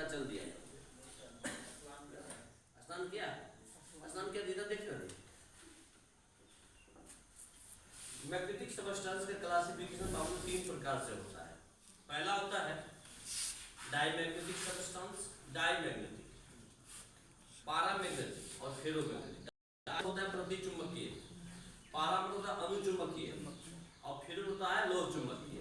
पता चल दिया। स्नान किया दीदा देख रहे। मैग्नेटिक सबस्टेंस के क्लासिफिकेशन बाबू 3 प्रकार से होता है। पहला होता है डाईमैग्नेटिक सबस्टेंस, डाईमैग्नेटिक, पैरामैग्नेटिक और फेरोमैग्नेटिक। होता है प्रतिचुंबकीय, पारा में होता है अनुचुंबकीय और फेरो होता है लोह चुंबकीय।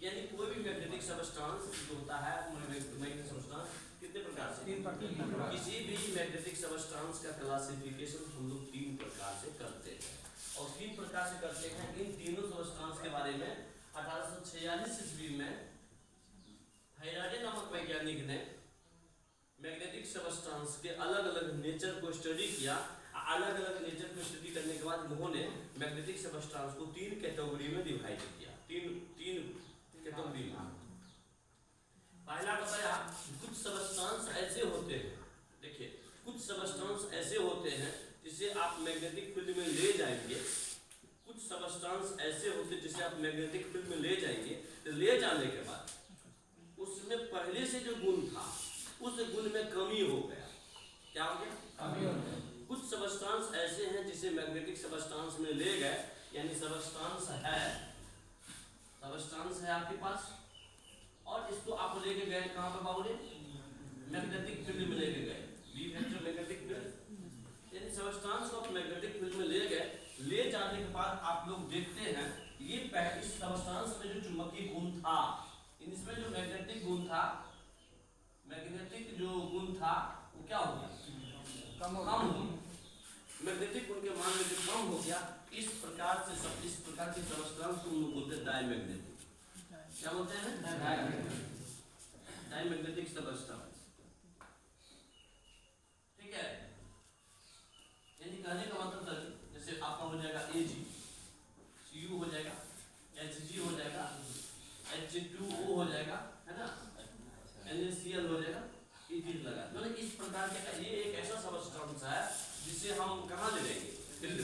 यानी कोई भी मैग्नेटिक सबस्टेंस जो होता है मैग्नेटिक सबस्टेंस कितने प्रकार से? 3 प्रकार। किसी भी मैग्नेटिक सबस्टेंस का क्लासिफिकेशन हम लोग 3 प्रकार से करते हैं और 3 प्रकार से करते हैं। इन तीनों सबस्टेंस के बारे में 1846 ईस्वी में फैराडे नामक वैज्ञानिक ने मैग्नेटिक सबस्टेंस के अलग अलग नेचर को स्टडी किया। अलग अलग नेचर को स्टडी करने के बाद उन्होंने मैग्नेटिक सबस्टेंस को 3 कैटेगरी में डिवाइड किया। तीन कैटेगरी में। पहला बताया कुछ सबस्टेंस ऐसे होते हैं, देखिए कुछ सबस्टेंस ऐसे होते हैं जिसे आप मैग्नेटिक फील्ड में ले जाएंगे। कुछ सबस्टेंस ऐसे होते हैं जिसे आप मैग्नेटिक फील्ड में ले जाएंगे, तो ले जाने के बाद उसमें पहले से जो गुण था उस गुण में कमी हो गया। क्या हो गया? कमी हो गया। कुछ सबस्टेंस ऐसे हैं जिसे मैग्नेटिक सबस्टेंस में ले गए, यानी सबस्टेंस है आपके पास और इसको आप लेके गए कहां पे बाबू? मैग्नेटिक फील्ड में लेके गए। बी फैक्टर मैग्नेटिक फील्ड, यानी सबस्टेंस को आप मैग्नेटिक फील्ड में ले गए। ले जाने के बाद आप लोग देखते हैं ये इस सबस्टेंस में जो चुंबकीय गुण था, इसमें जो मैग्नेटिक गुण था, मैग्नेटिक जो गुण था वो क्या हो गया? कम हो गया। मैग्नेटिक गुण के मान में जो कम हो गया, इस प्रकार के सबस्टेंस को हम लोग बोलते हैं डाईमैग्नेटिक। क्या बोलते हैं? Diamagnetic substance. ठीक है, यानी कहने का मतलब जैसे आपका हो जाएगा Ag, Cu हो जाएगा, Hg हो जाएगा, H2O हो जाएगा, है ना, NaCl हो जाएगा, ये चीज लगा। मतलब इस प्रकार के ये एक ऐसा सबस्टेंस है जिसे हम कहाँ ले जाएंगे? फील्ड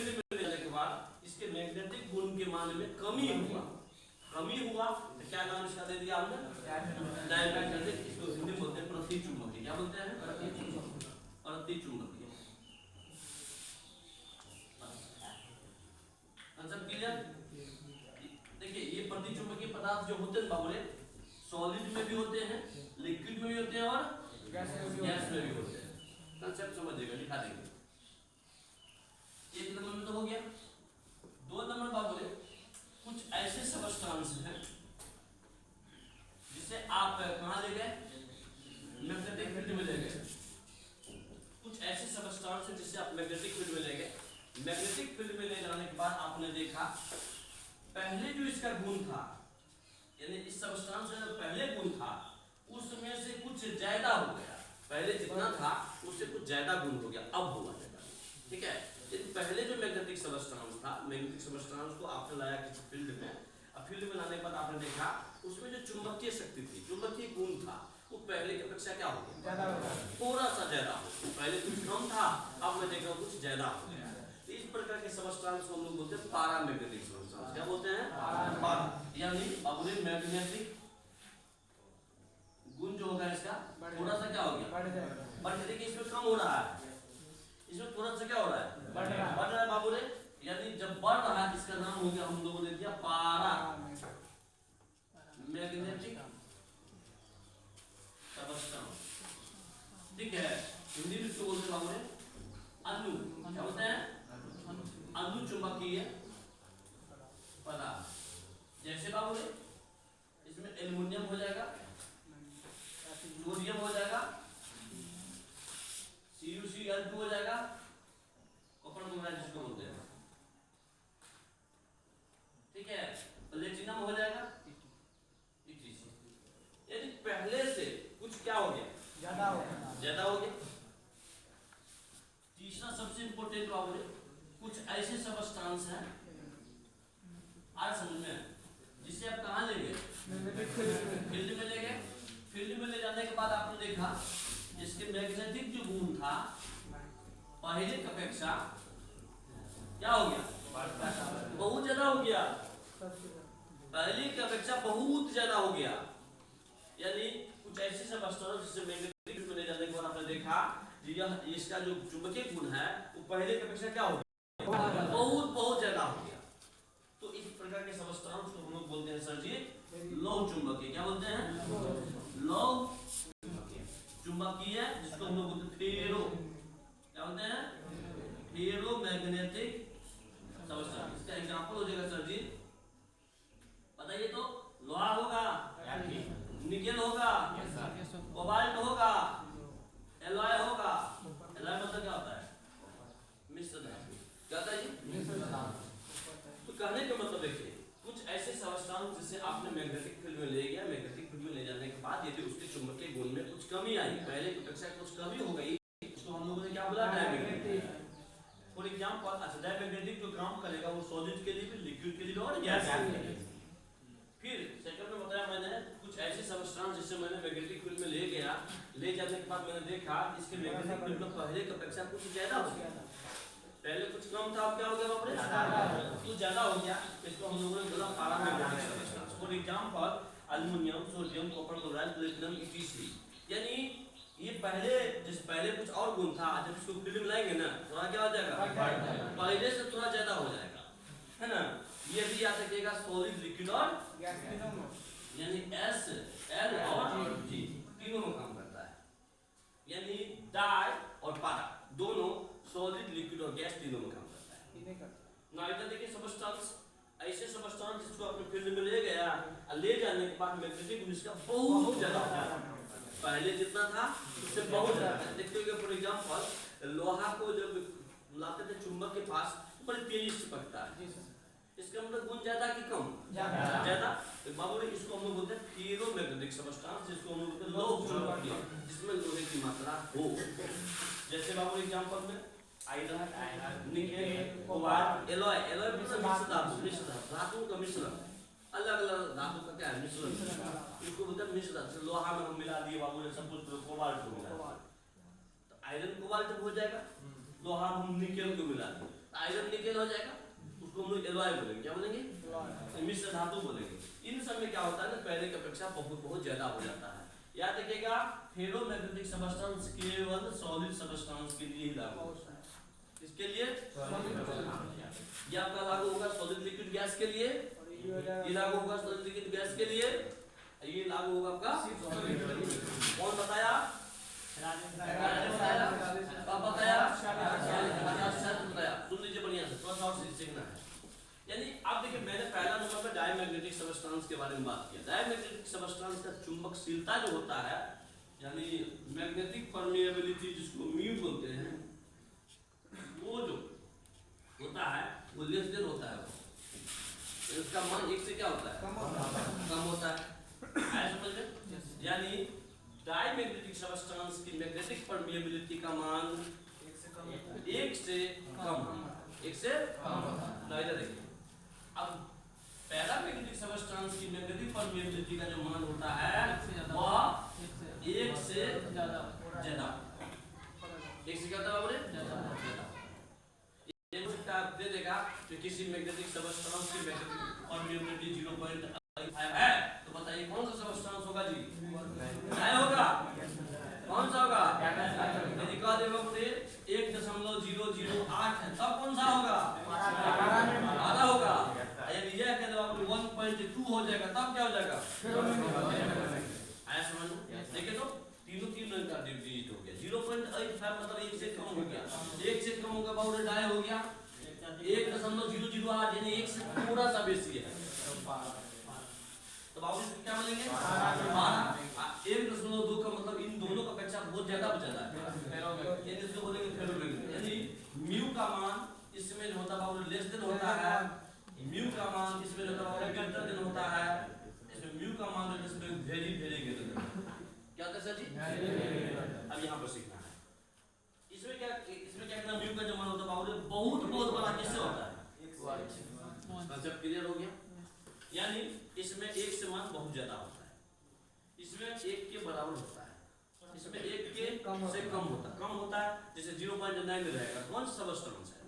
में ले जाने के बाद इसके मैग्नेटिक गुण के मान में कमी हुआ तो क्या नाम इसका दे दिया हमने? डाईमैग्नेटिक। इसको हिंदी में बोलते हैं प्रतिचुंबकीय। क्या बोलते हैं? प्रतिचुंबकीय। Concept clear? देखिए ये प्रतिचुंबकीय पदार्थ जो होते हैं बाबूले, सॉलिड में भी होते हैं, लिक्विड में भी होते हैं और गैस में भी होते हैं। कंसेप्ट समझिएगा, दिखा देंगे। 1 नंबर में तो हो गया। 2 नंबर बाबूले कुछ ऐसे सबस्टेंस हैं जिसे आप कहां ले गए? मैग्नेटिक फील्ड में ले गए। कुछ ऐसे सबस्टेंस हैं जिसे आप मैग्नेटिक फील्ड में ले गए। मैग्नेटिक फील्ड में ले जाने के बाद आपने देखा पहले जो इसका गुण था, यानी इस सबस्टेंस का जो पहले गुण था उसमें से कुछ ज्यादा हो गया। पहले जितना था उससे कुछ ज्यादा गुण हो गया, अब हुआ ज्यादा। ठीक है, पहले जो मैग्नेटिक सबस्टेंस था, मैग्नेटिक सबस्टेंस को आपने लाया किसी फील्ड में, अब फील्ड में लाने के बाद आपने देखा उसमें जो चुंबकीय शक्ति थी, चुंबकीय गुण था, वो पहले की अपेक्षा क्या हो गया? थोड़ा सा ज्यादा हो गया। पहले कुछ कम था, अब मैं देख रहा हूँ कुछ ज्यादा हो गया। इस प्रकार के सबस्टेंस को हम लोग बोलते हैं पैरामैग्नेटिक सबस्टेंस। क्या बोलते हैं? यानी अपने मैग्नेटिक गुण जो होगा इसका थोड़ा सा क्या हो गया? बढ़ गया। देखिए इसमें कम हो रहा है, इसमें थोड़ा सा क्या हो रहा है? बढ़ रहा है बाबू रे। यानी जब बढ़ रहा है इसका नाम हो गया, हम लोगों ने दिया पारा मैग्नेटिक सबस्टेंस। ठीक है, हिंदी में इसको बोलते हैं बाबू रे अनु। क्या बोलते हैं? अनु चुंबकीय पदार्थ। जैसे बाबू रे इसमें एल्युमिनियम हो जाएगा, सोडियम हो जाएगा, CuCl2 हो जाएगा, कॉपर क्लोराइड जिसको बोलते हैं। ठीक है, प्लेटिनम हो जाएगा, यानी पहले से कुछ क्या हो गया? ज्यादा हो गया। तीसरा सबसे इंपॉर्टेंट बाबू रे, कुछ ऐसे सबस्टेंस हैं आज समझ में, जिसे आप कहाँ ले गए? फील्ड में ले गए। फील्ड में ले जाने के बाद आपने देखा इसके मैग्नेटिक जो गुण था पहले की अपेक्षा क्या हो गया? बहुत ज्यादा हो गया। पहले की अपेक्षा बहुत ज्यादा हो गया। यानी कुछ ऐसे सबस्टांस जिससे मैग्नेटिक फील्ड में ले जाने के बाद आपने देखा कि यह इसका जो चुंबकीय गुण है वो पहले की अपेक्षा क्या हो गया, बहुत बहुत ज्यादा हो गया। तो इस प्रकार के सबस्टांस को हम लोग बोलते हैं सर जी लौह चुंबकीय। क्या बोलते हैं? लौह चुंबकीय, जिसको हम लोग बोलते हैं फेरो। क्या बोलते हैं? फेरो मैग्नेटिक सबस्टांस। इसका एग्जांपल हो जाएगा सर जी, बताइए तो। लोहा होगा, निकेल होगा, कोबाल्ट होगा, एलॉय होगा। एलॉय मतलब क्या होता है? मिश्र धातु। क्या होता है जी? तो कहने का मतलब देखिए, कुछ ऐसे सबस्टांस जिसे आपने मैग्नेटिक फील्ड में ले गया, मैग्नेटिक फील्ड में ले जाने के बाद यदि उसके चुंबकीय गुण में कुछ कमी आई, पहले की अपेक्षा कुछ कमी हो गई, तो हम लोगों ने क्या बोला? डायमैग्नेटिक। फॉर एग्जांपल, अच्छा डायमैग्नेटिक जो काम करेगा वो सॉलिड के लिए भी, लिक्विड के लिए और गैस के लिए। फिर सेकंड में बताया मैंने कुछ ऐसे सबस्टांस जिसे मैंने मैग्नेटिक फील्ड में ले गया, ले जाने के बाद मैंने देखा इसके मैग्नेटिक फील्ड में पहले की अपेक्षा कुछ ज्यादा हो गया। पहले कुछ कम था, अब क्या हो गया बाप रे? कुछ ज्यादा हो गया। इसको हम लोगों ने बोला paramagnetic substance. For example aluminium, sodium, copper, chloride, platinum, etc। यानी ये पहले कुछ और गुण था, जब इसको फील्ड में लाएंगे ना थोड़ा क्या हो जाएगा? पहले से थोड़ा ज्यादा हो जाएगा, है ना। ये भी याद रखिएगा सॉलिड, लिक्विड और गैस, यानी एस, एल और जी तीनों में काम करता है। यानी डाई और पारा दोनों, सॉलिड, लिक्विड और गैस तीनों में काम करता है। ना इधर देखिए सबस्टांस, ऐसे सबस्टांस जिसको अपने फील्ड में ले गया, ले जाने के बाद मैग्नेटिक गुण इसका बहुत ज्यादा होता है, पहले जितना था उससे बहुत ज्यादा। देखिए फॉर एग्जांपल लोहा को जब लाते थे चुंबक के पास, बड़ी तेजी से चिपकता है। इसका मतलब गुण ज्यादा कि कम? ज्यादा। तो बाबू ने इसको हम लोग बोलते हैं फेरोमैग्नेटिक सबस्टांस, जिसको हम लोग बोलते हैं लौह चुंबकीय, जिसमें लोहे की मात्रा हो। जैसे बाबू एग्जांपल में iron, nickel, cobalt, alloy. Alloy मतलब मिश्र धातु, धातुओं का मिश्रण, अलग अलग धातु का क्या है? मिश्रण। इसको बोलते हैं मिश्र धातु। लोहा में हम मिला दिए बाबू ने, सपोज कोबाल्ट को मिला, तो आयरन कोबाल्ट हो जाएगा। लोहा में हम निकेल को मिला दिए, आयरन निकेल हो जाएगा। उसको हम लोग एलॉय बोलेंगे। क्या बोलेंगे? मिश्र धातु बोलेंगे। इन सब में क्या होता है ना, पहले की अपेक्षा बहुत ज्यादा हो जाता है। याद रखिएगा फेरोमैग्नेटिक सबस्टांस केवल सॉलिड सबस्टांस के लिए ही लागू होता है। इसके लिए ये आपका लागू होगा सॉलिड, लिक्विड, गैस के लिए। ये लागू होगा सॉलिड, लिक्विड, गैस के लिए। ये लागू होगा आपका कौन बताया? कब बताया? सुन लीजिए बढ़िया से, थोड़ा सा और सीखना है। यानी आप देखिए, मैंने पहला नंबर पे डायमैग्नेटिक सबस्टांस के बारे में बात किया। डायमैग्नेटिक सबस्टांस का चुंबकशीलता जो होता है, यानी मैग्नेटिक परमिएबिलिटी जिसको म्यू बोलते हैं, वो जो होता है वो लेस देन होता है। इसका मान 1 से क्या होता है? कम होता है। समझ में? यानी डायमैग्नेटिक सबस्टांस की मैग्नेटिक परमिएबिलिटी का मान 1 से कम होता है। 1 से कम होता है। देखिए अब पैरामैग्नेटिक सबस्टांस की मैग्नेटिक परमिएबिलिटी का जो मान होता है वह 1 से ज्यादा। 1 से क्या होता है? आप दे देगा कि किसी मैग्नेटिक सबस्टांस की मैग्नेटिक परमिएबिलिटी 0.5 है, तो बताइए कौन सा सबस्टांस होगा जी? नहीं होगा। कौन सा होगा? यदि कह देगा मुझे 1.008 है, तब कौन सा होगा? आधा होगा। यदि यह कह देगा 1.2 हो जाएगा, तब क्या हो जाएगा? आया समझ में? देखिए तो तीनों का डिजिट हो गया। 0.85 मतलब 1 से कम हो गया। 1 से कम होगा बाबू डाई हो गया। 1.008 यानी 1 से थोड़ा सा बेसी है, तो बाबू क्या बोलेंगे? 1.2 का मतलब इन दोनों का अपेक्षा बहुत ज्यादा है, यानी इसको बोलेंगे फेरोमैग्नेटिक। यानी म्यू का मान इसमें जो होता है बाबू लेस देन होता है, म्यू का मान इसमें जो होता है ग्रेटर देन होता है, इसमें म्यू का मान जो इसमें वेरी ग्रेटर देन। क्या होता है सर जी? अब यहाँ पर सीखना है इसमें क्या करना। म्यू का जो मान होता है बाबू बहुत बड़ा किससे होता है? कंसेप्ट क्लियर हो गया? यानी इसमें 1 से मान बहुत ज्यादा होता है, इसमें 1 के बराबर होता है, इसमें 1 के से कम होता है। जैसे 0.9 में रहेगा, कौन सा सबस्टांस है?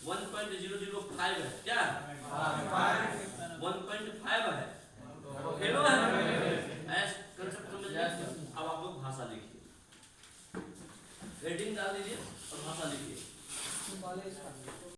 1.005 है। क्या 1.5 है? फेरो है। हेडिंग डाल दीजिए और भाषा लिखिए।